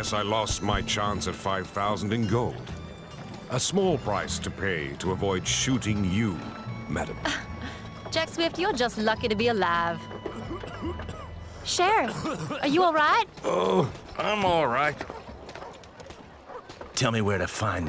guess I lost my chance at 5,000 in gold. A small price to pay to avoid shooting you, madam. Jack Swift, you're just lucky to be alive. Sheriff, are you all right? Oh, I'm all right. Tell me where to find